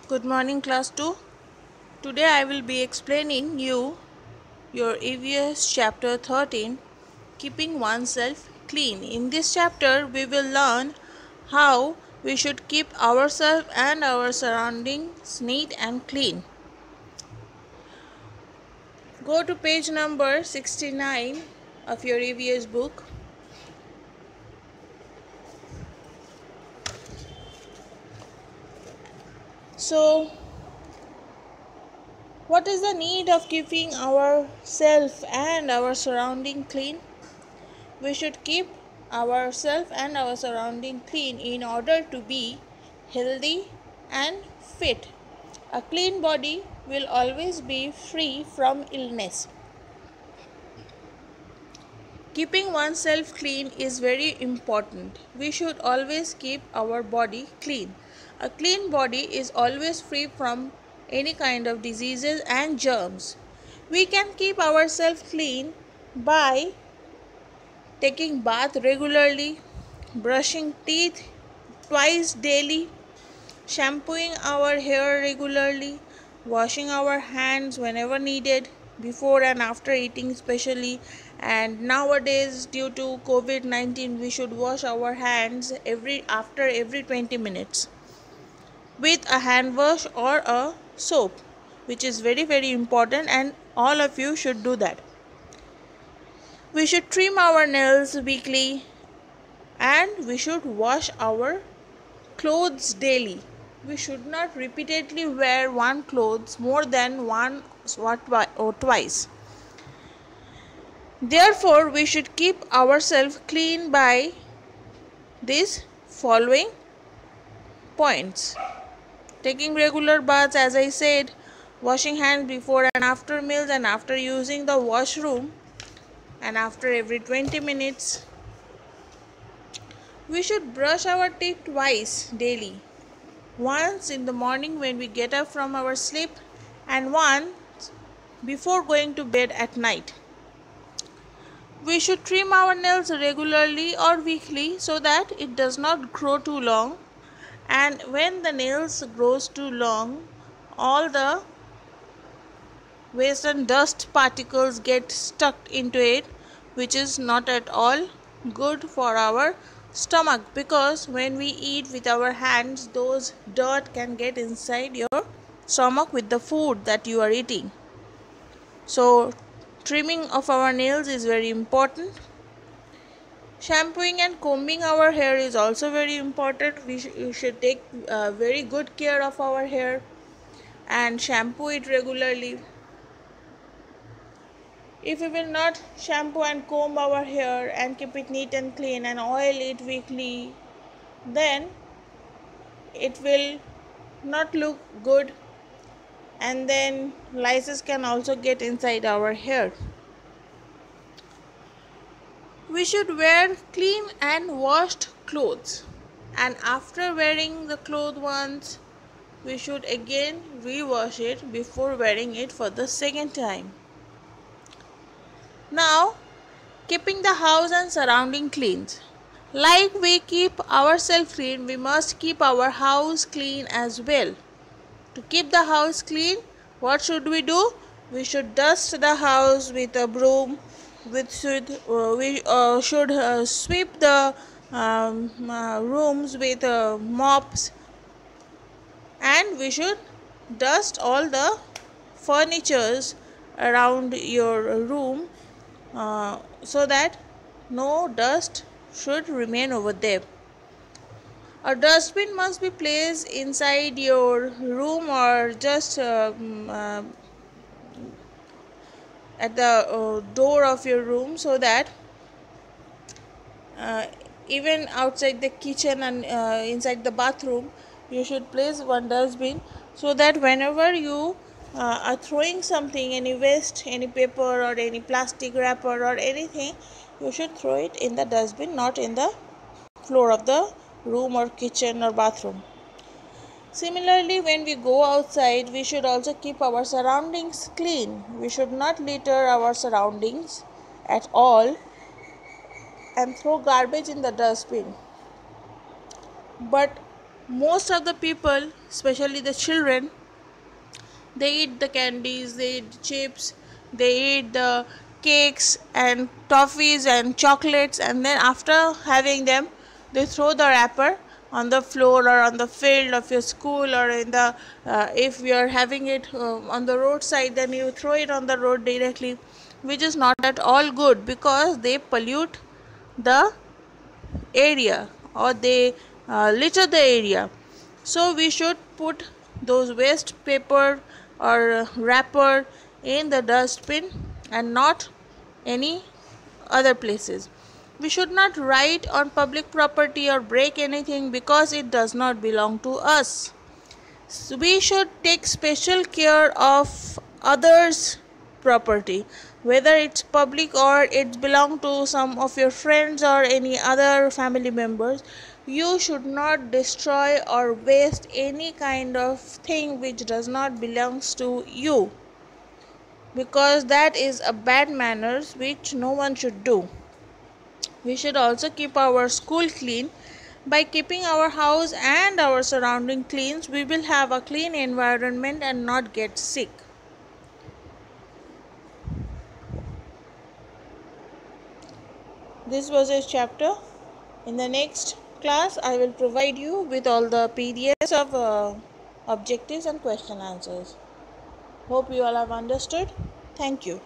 Good morning, class 2. Today I will be explaining you your EVS chapter 13, keeping oneself clean. In this chapter we will learn how we should keep ourselves and our surroundings neat and clean. Go to page number 69 of your EVS book. So, what is the need of keeping ourselves and our surrounding clean? We should keep ourselves and our surrounding clean in order to be healthy and fit. A clean body will always be free from illness. Keeping oneself clean is very important. We should always keep our body clean. A clean body is always free from any kind of diseases and germs. We can keep ourselves clean by taking bath regularly, brushing teeth twice daily, shampooing our hair regularly, washing our hands whenever needed, before and after eating especially. And nowadays due to COVID-19 we should wash our hands every 20 minutes with a hand wash or a soap, which is very important, and all of you should do that. We should trim our nails weekly, and we should wash our clothes daily. We should not repeatedly wear one clothes more than once or twice. Therefore, we should keep ourselves clean by these following points: taking regular baths, as I said, washing hands before and after meals and after using the washroom, and after every 20 minutes. We should brush our teeth twice daily. Once in the morning when we get up from our sleep, and once before going to bed at night. We should trim our nails regularly or weekly so that it does not grow too long, and when the nails grows too long, all the waste and dust particles get stuck into it, which is not at all good for our stomach, because when we eat with our hands, those dirt can get inside your stomach with the food that you are eating. So trimming of our nails is very important. Shampooing and combing our hair is also very important. We should take very good care of our hair and shampoo it regularly. If we will not shampoo and comb our hair and keep it neat and clean and oil it weekly, then it will not look good, and then lices can also get inside our hair. We should wear clean and washed clothes, and after wearing the clothes once, we should again rewash it before wearing it for the second time. Now, keeping the house and surrounding clean. Like we keep ourselves clean, we must keep our house clean as well. To keep the house clean, what should we do? We should dust the house with a broom. We should sweep the rooms with mops, and we should dust all the furnitures around your room so that no dust should remain over there. A dustbin must be placed inside your room or just at the door of your room, so that uh, even outside the kitchen and inside the bathroom you should place one dustbin, so that whenever you are throwing something, any waste, any paper or any plastic wrapper or anything, you should throw it in the dustbin, not in the floor of the room or kitchen or bathroom. Similarly, when we go outside, we should also keep our surroundings clean. We should not litter our surroundings at all and throw garbage in the dustbin. But Most of the people, especially the children, they eat the candies, they eat the chips, they eat the cakes and toffees and chocolates, and then after having them, they throw the wrapper on the floor or on the field of your school, or in the if you are having it on the roadside, then you throw it on the road directly, which is not at all good because they pollute the area, or they litter the area. So we should put those waste paper or wrapper in the dustbin and not any other places. We should not write on public property or break anything because it does not belong to us. So we should take special care of others' property, whether it's public or it belong to some of your friends or any other family members. You should not destroy or waste any kind of thing which does not belongs to you, because that is a bad manners which no one should do. We should also keep our school clean. By keeping our house and our surrounding clean, we will have a clean environment and not get sick. This was a chapter. In the next class, I will provide you with all the PDFs of objectives and question answers. Hope you all have understood. Thank you.